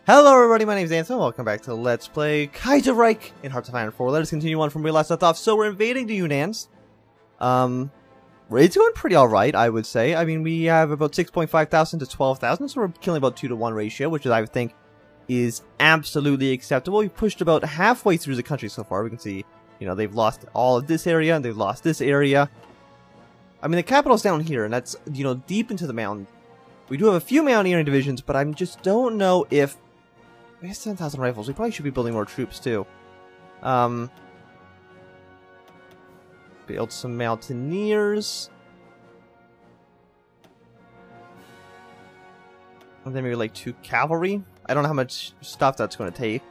Hello everybody, my name is Anson, welcome back to Let's Play Kaiserreich in Hearts of Iron 4. Let us continue on from where we last left off. So we're invading the Yunans. It's going pretty alright, I would say. I mean, we have about 6.5 thousand to 12,000, so we're killing about 2-to-1 ratio, which I think is absolutely acceptable. We've pushed about halfway through the country so far. We can see, you know, they've lost all of this area, and they've lost this area. I mean, the capital's down here, and that's, you know, deep into the mountain. We do have a few mountaineering divisions, but I just don't know if... We have 7,000 rifles. We probably should be building more troops, too. Build some mountaineers. And then maybe, like, 2 cavalry. I don't know how much stuff that's going to take.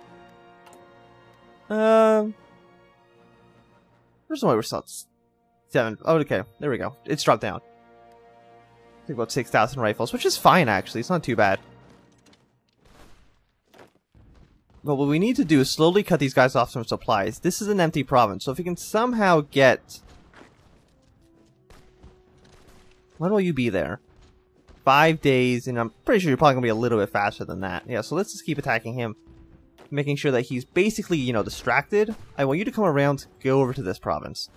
Where's the way we're still at 7? Oh, okay. There we go. It's dropped down. I think about 6,000 rifles, which is fine, actually. It's not too bad. But what we need to do is slowly cut these guys off some supplies. This is an empty province, so if we can somehow get... When will you be there? 5 days, and I'm pretty sure you're probably going to be a little bit faster than that. Yeah, so let's just keep attacking him. Making sure that he's basically, you know, distracted. I want you to come around, go over to this province.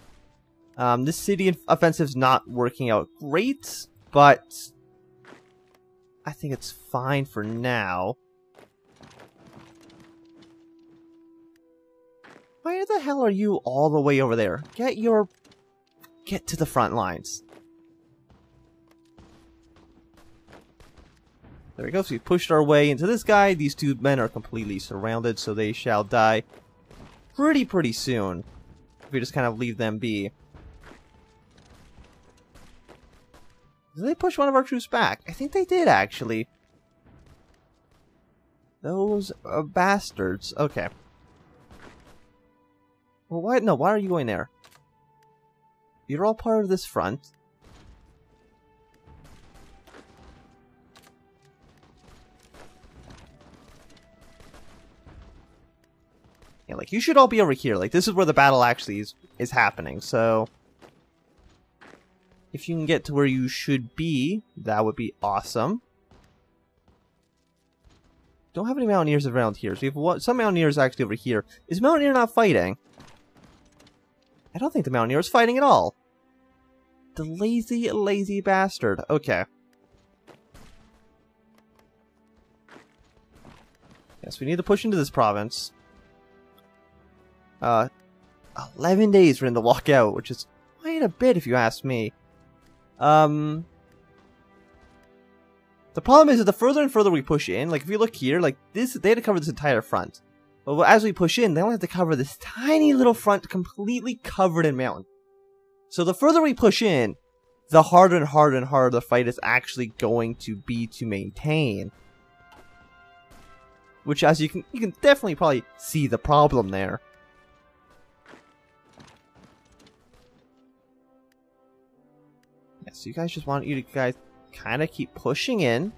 This city offensive's not working out great, but... I think it's fine for now. Why the hell are you all the way over there? Get to the front lines. There we go, so we pushed our way into this guy. These 2 men are completely surrounded, so they shall die pretty soon. If we just kind of leave them be. Did they push one of our troops back? I think they did, actually. Those bastards. Okay. Well, why? No, why are you going there? You're all part of this front. Yeah, like, you should all be over here. Like, this is where the battle actually is happening, so... If you can get to where you should be, that would be awesome. Don't have any mountaineers around here, so we have some mountaineers actually over here. Is Mountaineer not fighting? I don't think the Mountaineer is fighting at all. The lazy bastard. Okay. Yes, we need to push into this province. 11 days for him to walk out, which is quite a bit if you ask me. The problem is that the further and further we push in, like if you look here, like this, they had to cover this entire front. But as we push in, they only have to cover this tiny little front completely covered in mountain. So the further we push in, the harder and harder the fight is actually going to be to maintain. Which, as you can definitely probably see the problem there. Yeah, so you guys just want you guys kind of keep pushing in.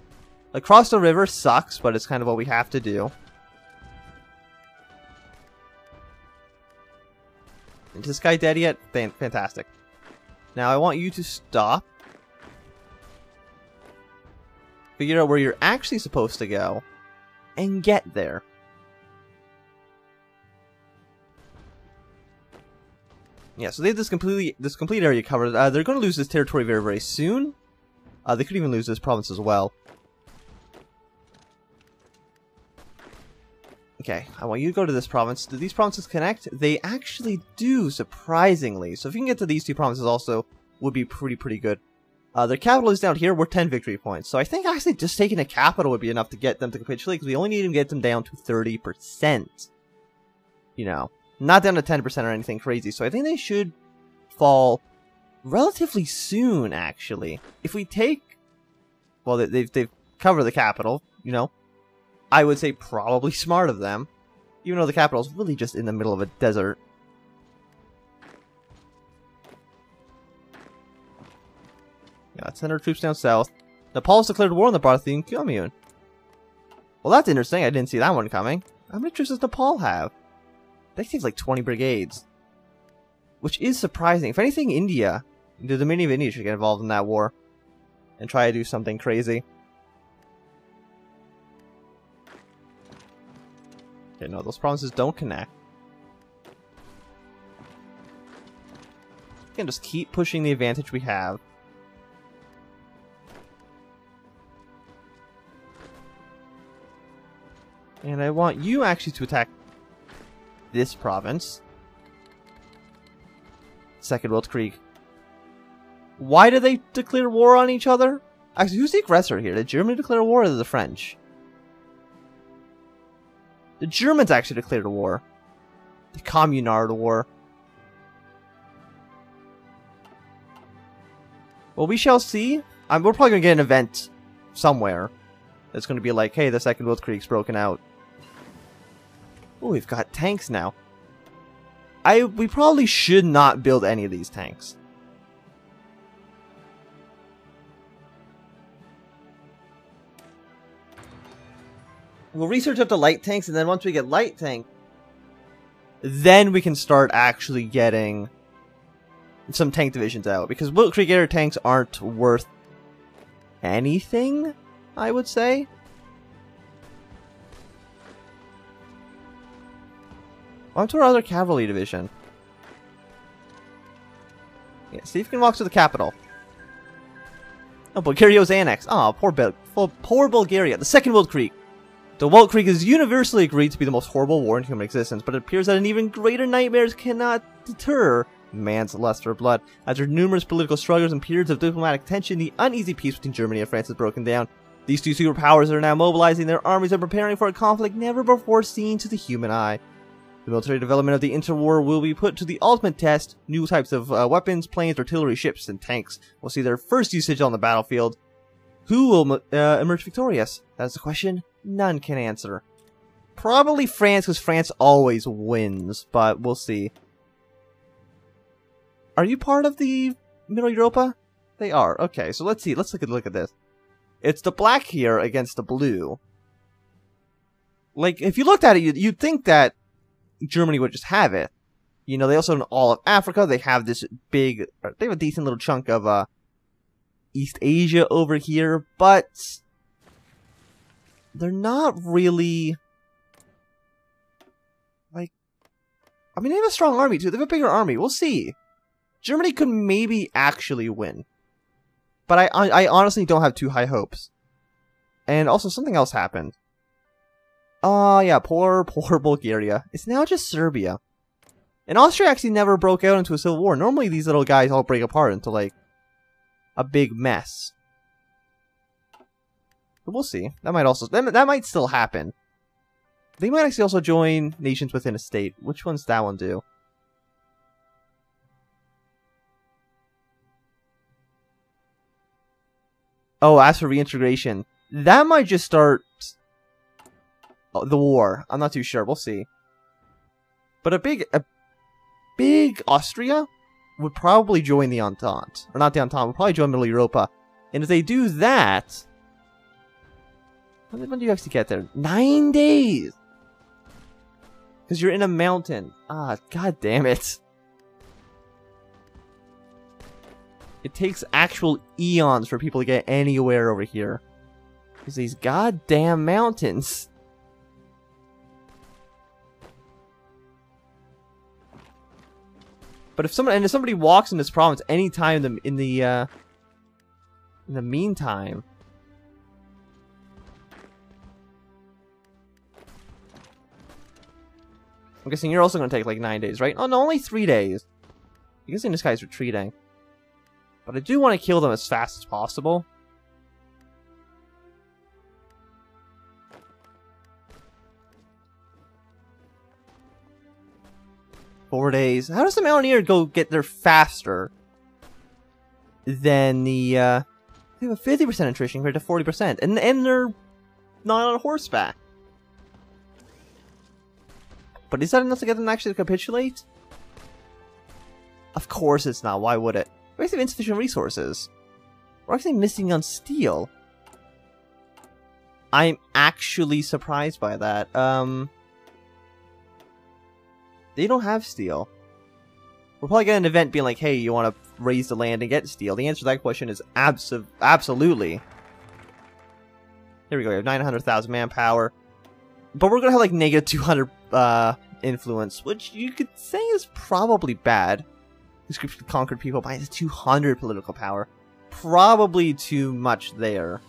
Across the river sucks, but it's kind of what we have to do. Is this guy dead yet? Fantastic. Now I want you to stop. Figure out where you're actually supposed to go. And get there. Yeah, so they have this complete area covered. They're going to lose this territory very soon. They could even lose this province as well. Okay, I want you to go to this province. Do these provinces connect? They actually do, surprisingly. So if you can get to these 2 provinces also, would be pretty good. Their capital is down here. We're 10 victory points. So I think actually just taking the capital would be enough to get them to capitulate, because we only need to get them down to 30%. You know, not down to 10% or anything crazy. So I think they should fall relatively soon, actually. If we take... Well, they've covered the capital, you know. I would say probably smart of them. Even though the capital is really just in the middle of a desert. Yeah, let's send our troops down south. Nepal's declared war on the Parthian commune. Well, that's interesting. I didn't see that one coming. How many troops does Nepal have? That seems like 20 brigades. Which is surprising. If anything, India, the Dominion of India should get involved in that war. And try to do something crazy. Okay, no, those provinces don't connect. We can just keep pushing the advantage we have. And I want you actually to attack this province. Second World Krieg. Why did they declare war on each other? Actually, who's the aggressor here? Did Germany declare war or the French? The Germans actually declared a war. The Communard War. Well, we shall see. We're probably going to get an event somewhere that's going to be like, hey, the Second World Krieg's broken out. Oh, we've got tanks now. We probably should not build any of these tanks. We'll research up the light tanks, and then once we get light tank, then we can start actually getting some tank divisions out. Because World Krieg era tanks aren't worth anything, I would say. On to our other cavalry division. Yeah, see if you can walk to the capital. Oh, Bulgaria's annexed. Oh, poor Bulgaria. The Second World Krieg. The World Krieg is universally agreed to be the most horrible war in human existence, but it appears that an even greater nightmares cannot deter man's lust for blood. After numerous political struggles and periods of diplomatic tension, the uneasy peace between Germany and France has broken down. These two superpowers are now mobilizing their armies and preparing for a conflict never before seen to the human eye. The military development of the interwar will be put to the ultimate test. New types of weapons, planes, artillery, ships, and tanks will see their first usage on the battlefield. Who will emerge victorious? That's the question none can answer. Probably France, because France always wins, but we'll see. Are you part of the Middle Europa? They are. Okay, so let's see. Let's look at this. It's the black here against the blue. Like, if you looked at it, you'd think that Germany would just have it. You know, they also own all of Africa. They have this big... They have a decent little chunk of East Asia over here, but they're not really... Like... I mean, they have a strong army, too. They have a bigger army. We'll see. Germany could maybe actually win. But I honestly don't have too high hopes. And also, something else happened. Oh, yeah, poor Bulgaria. It's now just Serbia. And Austria actually never broke out into a civil war. Normally, these little guys all break apart into, like, a big mess. But we'll see. That might also... That might still happen. They might actually also join nations within a state. Which one's that one do? Oh, as for reintegration, that might just start the war. I'm not too sure. We'll see. But a big Austria would probably join the Entente. Or not the Entente, would probably join Middle Europa. And if they do that... When do you actually get there? 9 days! Because you're in a mountain. Ah, god damn it. It takes actual eons for people to get anywhere over here. Because these goddamn mountains. But if somebody walks in this province anytime in the meantime, I'm guessing you're also going to take like 9 days, right? Oh no, only 3 days. I'm guessing this guy's retreating. But I do want to kill them as fast as possible. "4 days. How does the Mountaineer go get there faster than the, they have a 50% attrition compared to 40%, and they're not on horseback. But is that enough to get them actually to capitulate? Of course it's not. Why would it? We actually have insufficient resources. We're actually missing on steel. I'm actually surprised by that. They don't have steel. We're probably getting an event being like, hey, you want to raise the land and get steel? The answer to that question is absolutely. Here we go. We have 900,000 manpower. But we're gonna have like negative 200 influence, which you could say is probably bad. These groups conquered people by 200 political power. Probably too much there.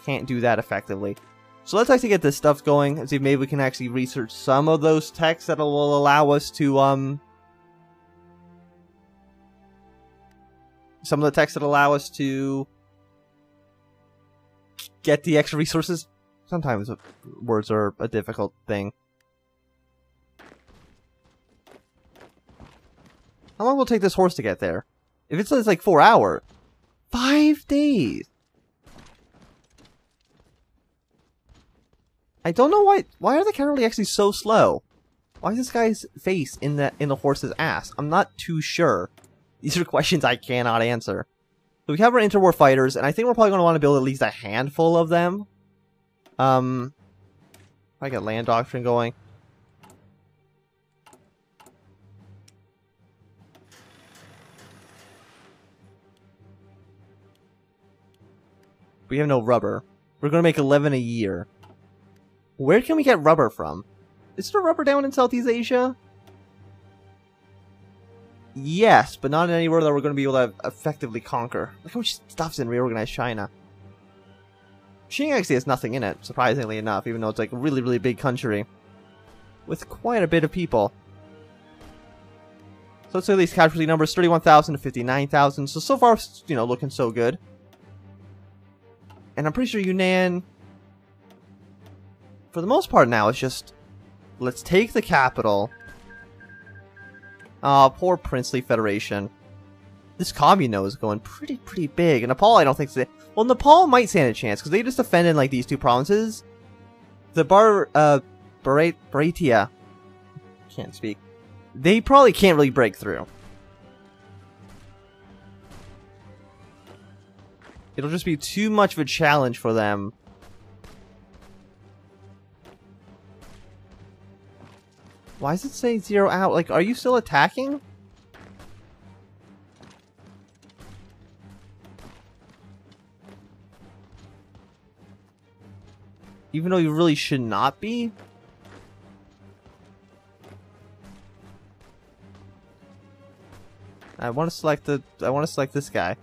Can't do that effectively. So let's actually get this stuff going and see if maybe we can actually research some of those texts that will allow us to, some of the texts that allow us to get the extra resources. Sometimes words are a difficult thing. How long will it take this horse to get there? If it says like 4 hours, 5 days. I don't know why are the cavalry actually so slow? Why is this guy's face in the horse's ass? I'm not too sure. These are questions I cannot answer. So we have our interwar fighters, and I think we're probably going to want to build at least a handful of them. I got land doctrine going. We have no rubber. We're going to make 11 a year. Where can we get rubber from? Is there rubber down in Southeast Asia? Yes, but not anywhere that we're going to be able to effectively conquer. Look how much stuff's in reorganized China. Xing actually has nothing in it, surprisingly enough, even though it's like a really, really big country. With quite a bit of people. So let's say these casualty numbers, 31,000 to 59,000. So far, you know, looking so good. And I'm pretty sure Yunnan, for the most part now, it's just, let's take the capital. Oh, poor Princely Federation. This Communo is going pretty big. And Nepal, I don't think so. Well, Nepal might stand a chance, because they just defended, like, these two provinces. The Baratia. Can't speak. They probably can't really break through. It'll just be too much of a challenge for them. Why does it say 0 out? Like, are you still attacking? Even though you really should not be? I want to select this guy.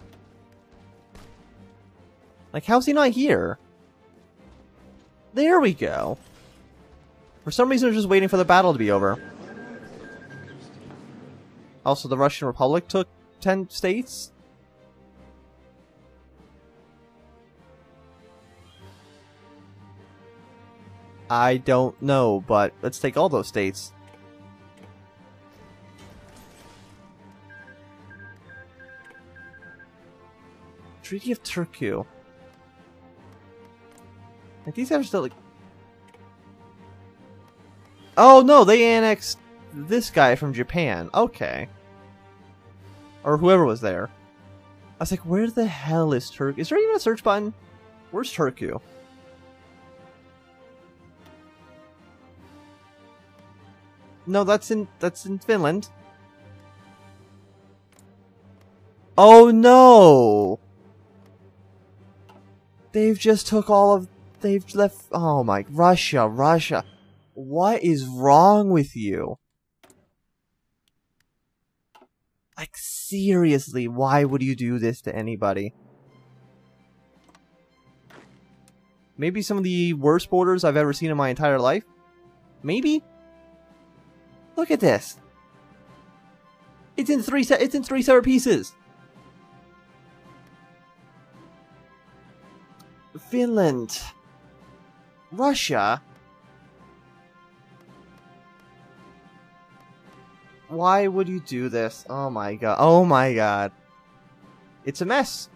Like, how's he not here? There we go. For some reason, I'm just waiting for the battle to be over. Also, the Russian Republic took 10 states? I don't know, but let's take all those states. Treaty of Turku. Like, these guys are still like... Oh no, they annexed this guy from Japan. Okay. Or whoever was there. I was like, where the hell is Turku? Is there even a search button? Where's Turku? No, that's in Finland. Oh no! They've just took all of... They've left... Oh my... Russia. What is wrong with you? Like, seriously, why would you do this to anybody? Maybe some of the worst borders I've ever seen in my entire life? Maybe? Look at this. It's in three separate pieces. Finland. Russia. Why would you do this? Oh my god. Oh my god. It's a mess.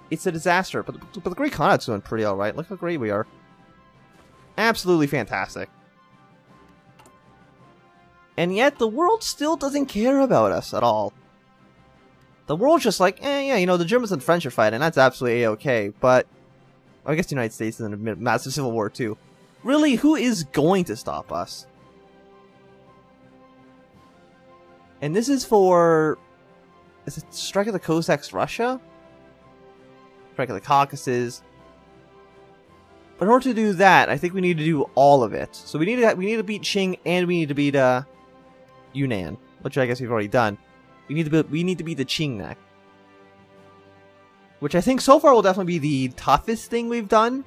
It's a disaster. But the Greek Khanat's doing pretty alright. Look how great we are. Absolutely fantastic. And yet the world still doesn't care about us at all. The world's just like, yeah, you know, the Germans and French are fighting. That's absolutely A-okay. But I guess the United States is in a massive civil war too. Really, who is going to stop us? And this is for... Is it Strike of the Cossacks Russia? Strike of the Caucasus. But in order to do that, I think we need to do all of it. So we need to beat Qing and we need to beat Yunnan, which I guess we've already done. We need to beat the Qing next, which I think so far will definitely be the toughest thing we've done.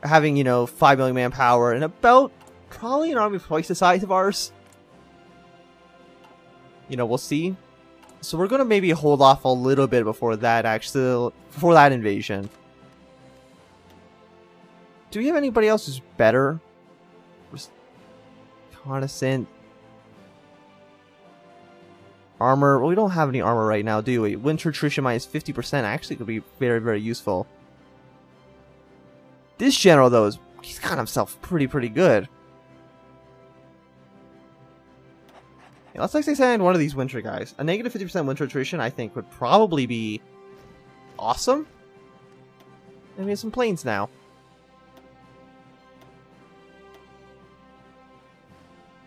Having, you know, 5 million manpower and about probably an army twice the size of ours. You know, we'll see. So we're gonna maybe hold off a little bit before that invasion. Do we have anybody else who's better? Reconnaissance. Armor. Well, we don't have any armor right now, do we? Winter attrition minus 50% actually could be very, very useful. This general, though, he's got himself pretty good. Yeah, let's actually send one of these winter guys. A negative 50% winter attrition, I think, would probably be awesome. And we have some planes now.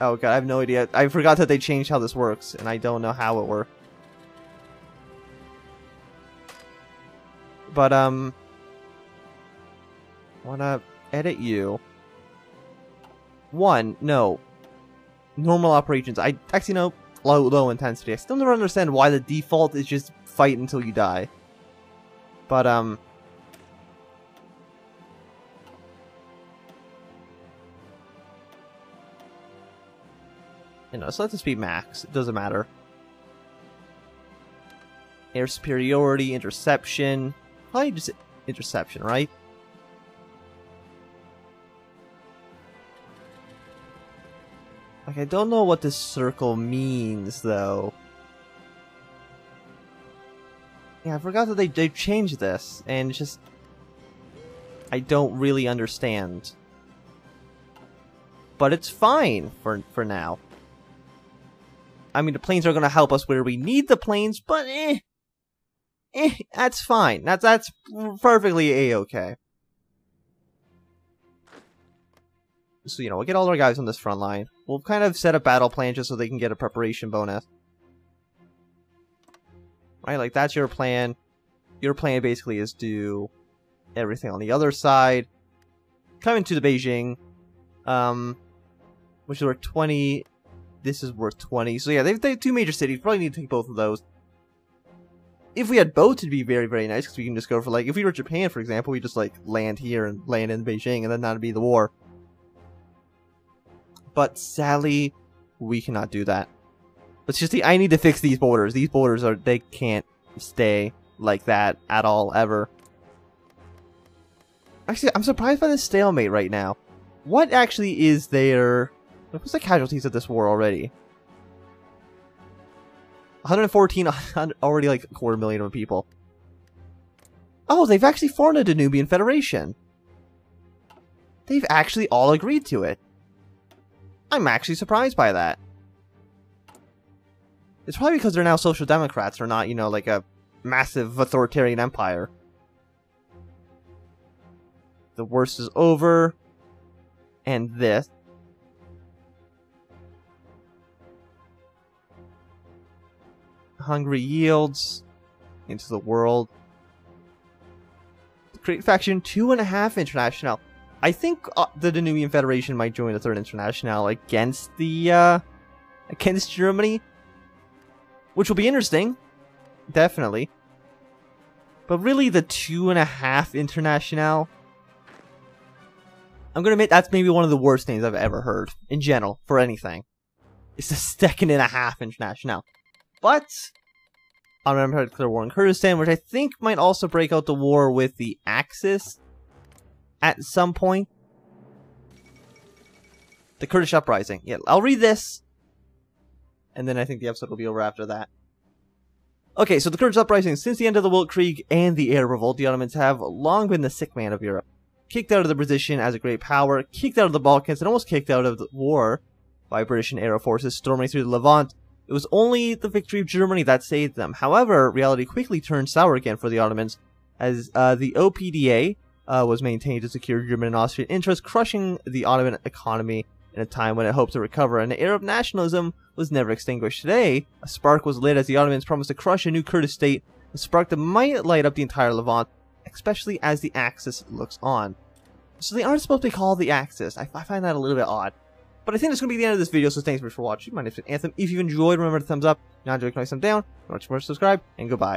Oh god, I have no idea. I forgot that they changed how this works, and I don't know how it works. But, wanna edit you. No. Normal operations. I actually know low intensity. I still never understand why the default is just fight until you die. But, you know, so let this be max. It doesn't matter. Air superiority, interception. Probably just interception, right? Like, I don't know what this circle means, though. Yeah, I forgot that they changed this, and it's just... I don't really understand. But it's fine for now. I mean, the planes are going to help us where we need the planes, but that's fine. That's perfectly a-okay. So, you know, we'll get all our guys on this front line. We'll kind of set a battle plan just so they can get a preparation bonus. Right, like, that's your plan. Your plan basically is do everything on the other side. Come into the Beijing. Which is worth 20... This is worth 20. So yeah, they have 2 major cities. Probably need to take both of those. If we had both, it'd be very, very nice, because we can just go for, like, if we were Japan, for example, we just, like, land here and land in Beijing, and then that'd be the war. But sadly, we cannot do that. It's just I need to fix these borders. These borders they can't stay like that at all, ever. Actually, I'm surprised by this stalemate right now. What actually is there... What's the casualties of this war already? 114, already like 250,000 people. Oh, they've actually formed a Danubian Federation. They've actually all agreed to it. I'm actually surprised by that. It's probably because they're now social democrats, or not, you know, like a massive authoritarian empire. The worst is over. And this. Hungary yields into the world. Create faction 2.5 international. I think the Danubian Federation might join the 3rd International against the against Germany, which will be interesting, definitely. But really, the 2.5 International, I'm gonna admit that's maybe one of the worst things I've ever heard in general for anything. It's the 2.5 International. But I'm going to declare war in Kurdistan, which I think might also break out the war with the Axis at some point. The Kurdish uprising. Yeah, I'll read this, and then I think the episode will be over after that. Okay, so the Kurdish uprising. Since the end of the Weltkrieg and the Arab Revolt, the Ottomans have long been the sick man of Europe. Kicked out of the position as a great power, kicked out of the Balkans, and almost kicked out of the war by British and Arab forces storming through the Levant. It was only the victory of Germany that saved them. However, reality quickly turned sour again for the Ottomans, as the OPDA was maintained to secure German and Austrian interests, crushing the Ottoman economy in a time when it hoped to recover, and the Arab nationalism was never extinguished. Today, a spark was lit as the Ottomans promised to crush a new Kurdish state, a spark that might light up the entire Levant. especially as the Axis looks on. So they aren't supposed to be called the Axis. I find that a little bit odd. But I think that's going to be the end of this video, so thanks for watching. My name is Anthem. If you enjoyed, remember to thumbs up. If you not enjoyed, click thumbs down. If you want to subscribe, and goodbye.